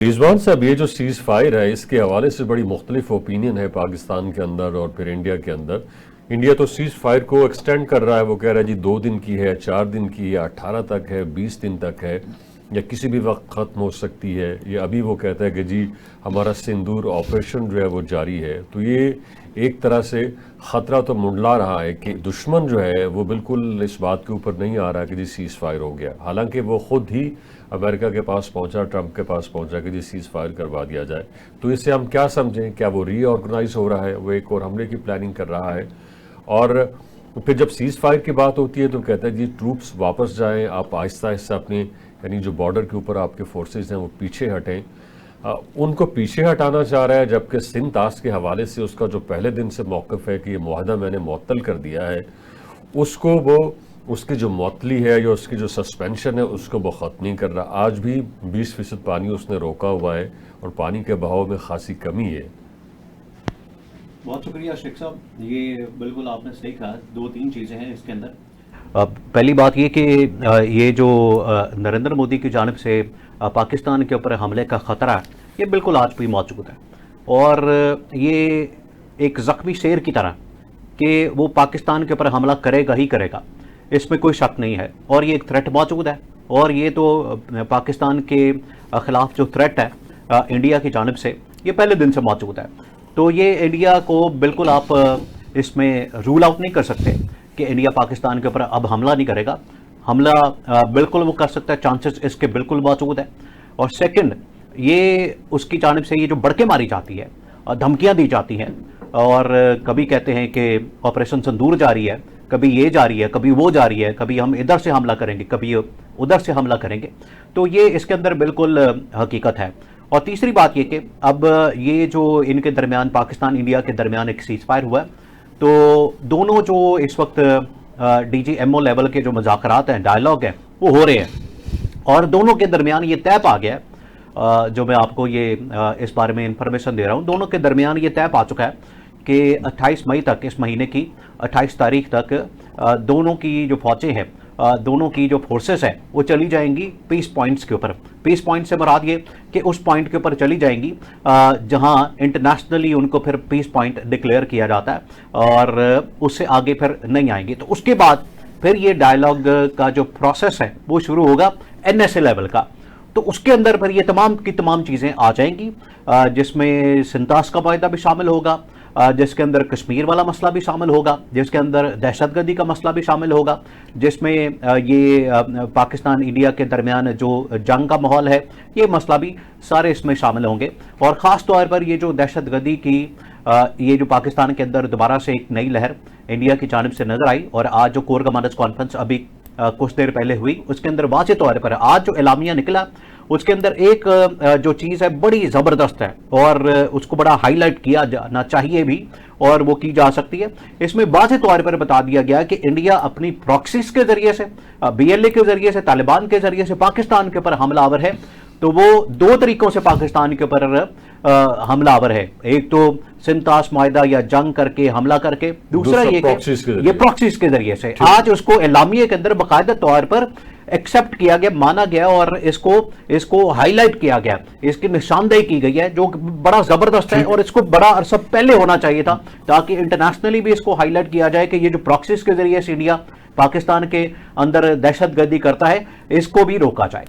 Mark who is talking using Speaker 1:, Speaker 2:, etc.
Speaker 1: रिजवान साहब, ये जो सीज फायर है इसके हवाले से बड़ी मुख्तलिफ ओपिनियन है पाकिस्तान के अंदर और फिर इंडिया के अंदर। इंडिया तो सीज फायर को एक्सटेंड कर रहा है, वो कह रहा है जी 2 दिन की है, 4 दिन की है, 18 तक है, 20 दिन तक है, या किसी भी वक्त ख़त्म हो सकती है। ये अभी वो कहता है कि जी हमारा सिंदूर ऑपरेशन जो है वो जारी है। तो ये एक तरह से ख़तरा तो मुंडला रहा है कि दुश्मन जो है वो बिल्कुल इस बात के ऊपर नहीं आ रहा कि जी सीज़ फायर हो गया, हालांकि वो ख़ुद ही अमेरिका के पास पहुंचा, ट्रंप के पास पहुंचा कि जी सीज़ फायर करवा दिया जाए। तो इससे हम क्या समझें, क्या वो रीऑर्गेनाइज हो रहा है, वो एक और हमले की प्लानिंग कर रहा है? और फिर जब सीज़ फायर की बात होती है तो कहता है जी ट्रूप्स वापस जाएं, आप आहिस्ता आहिस्ता अपने यानी जो बॉर्डर के ऊपर आपके फोर्सेज हैं वो पीछे हटें। उनको पीछे हटाना चाह रहा है, जबकि सिंध ताश के हवाले से उसका जो पहले दिन से मौक़िफ़ है कि ये मुआहदा मैंने मुअत्तल कर दिया है, उसको वो उसकी जो मुअत्तली है या उसकी जो सस्पेंशन है उसको वो ख़त्म नहीं कर रहा। आज भी 20% पानी उसने रोका हुआ है और पानी के बहाव में खासी कमी है।
Speaker 2: बहुत शुक्रिया शेख साहब, ये बिल्कुल आपने सही कहा। 2-3 चीज़ें हैं इसके अंदर।
Speaker 3: पहली बात ये कि ये जो नरेंद्र मोदी की जानिब से पाकिस्तान के ऊपर हमले का ख़तरा है, ये बिल्कुल आज भी मौजूद है और ये एक ज़ख्मी शेर की तरह कि वो पाकिस्तान के ऊपर हमला करेगा ही करेगा, इसमें कोई शक नहीं है। और ये एक थ्रेट मौजूद है और ये तो पाकिस्तान के ख़िलाफ़ जो थ्रेट है इंडिया की जानिब से, ये पहले दिन से मौजूद है। तो ये इंडिया को बिल्कुल आप इसमें रूल आउट नहीं कर सकते कि इंडिया पाकिस्तान के ऊपर अब हमला नहीं करेगा। हमला बिल्कुल वो कर सकता है, चांसेस इसके बिल्कुल मौजूद है। और सेकंड, ये उसकी जानिब से ये जो बड़के मारी जाती है, धमकियां दी जाती हैं, और कभी कहते हैं कि ऑपरेशन सिंदूर जारी है, कभी ये जारी है, कभी वो जारी है, कभी हम इधर से हमला करेंगे, कभी उधर से हमला करेंगे। तो ये इसके अंदर बिल्कुल हकीकत है। और तीसरी बात ये कि अब ये जो इनके दरमियान, पाकिस्तान इंडिया के दरमियान एक सीज़ फायर हुआ है, तो दोनों जो इस वक्त DGMO लेवल के जो मुज़ाकरात हैं, डायलॉग हैं, वो हो रहे हैं और दोनों के दरमियान ये तय पा गया है। जो मैं आपको ये इस बारे में इंफॉर्मेशन दे रहा हूँ, दोनों के दरमियान ये तय पा चुका है कि 28 मई तक, इस महीने की 28 तारीख तक दोनों की जो फौजें हैं, दोनों की जो फोर्सेस हैं, वो चली जाएंगी पीस पॉइंट्स के ऊपर। पीस पॉइंट से मुराद ये कि उस पॉइंट के ऊपर चली जाएंगी जहां इंटरनेशनली उनको फिर पीस पॉइंट डिक्लेयर किया जाता है और उससे आगे फिर नहीं आएंगे। तो उसके बाद फिर ये डायलॉग का जो प्रोसेस है वो शुरू होगा NSA लेवल का। तो उसके अंदर फिर ये तमाम की तमाम चीज़ें आ जाएंगी, जिसमें सिंतास का वायदा भी शामिल होगा, जिसके अंदर कश्मीर वाला मसला भी शामिल होगा, जिसके अंदर दहशतगर्दी का मसला भी शामिल होगा, जिसमें ये पाकिस्तान इंडिया के दरमियान जो जंग का माहौल है, ये मसला भी सारे इसमें शामिल होंगे। और ख़ास तौर पर ये जो दहशतगर्दी की ये जो पाकिस्तान के अंदर दोबारा से एक नई लहर इंडिया की जानिब से नज़र आई, और आज जो कोर कमांडर्स कॉन्फ्रेंस अभी कुछ देर पहले हुई, उसके अंदर वाज़ेह तौर पर आज जो एलामिया निकला, उसके अंदर एक जो चीज़ है बड़ी ज़बरदस्त है और उसको बड़ा हाईलाइट किया जाना चाहिए भी, और वो की जा सकती है। इसमें वाज़ेह तौर पर बता दिया गया कि इंडिया अपनी प्रॉक्सीज के ज़रिए से, BLA के ज़रिए से, तालिबान के ज़रिए से पाकिस्तान के ऊपर हमलावर है। तो वो 2 तरीक़ों से पाकिस्तान के ऊपर हमलावर है, एक तो सिंतास माहिदा या जंग करके, हमला करके, दूसरा ये प्रॉक्सीज के ज़रिए से। आज उसको एलामिया के अंदर बाकायदा तौर पर एक्सेप्ट किया गया, माना गया और इसको हाईलाइट किया गया, इसकी निशानदेही की गई है, जो बड़ा जबरदस्त है। और इसको बड़ा अरसा पहले होना चाहिए था, ताकि इंटरनेशनली भी इसको हाईलाइट किया जाए कि ये जो प्रॉक्सीज के जरिए से इंडिया पाकिस्तान के अंदर दहशतगर्दी करता है, इसको भी रोका जाए।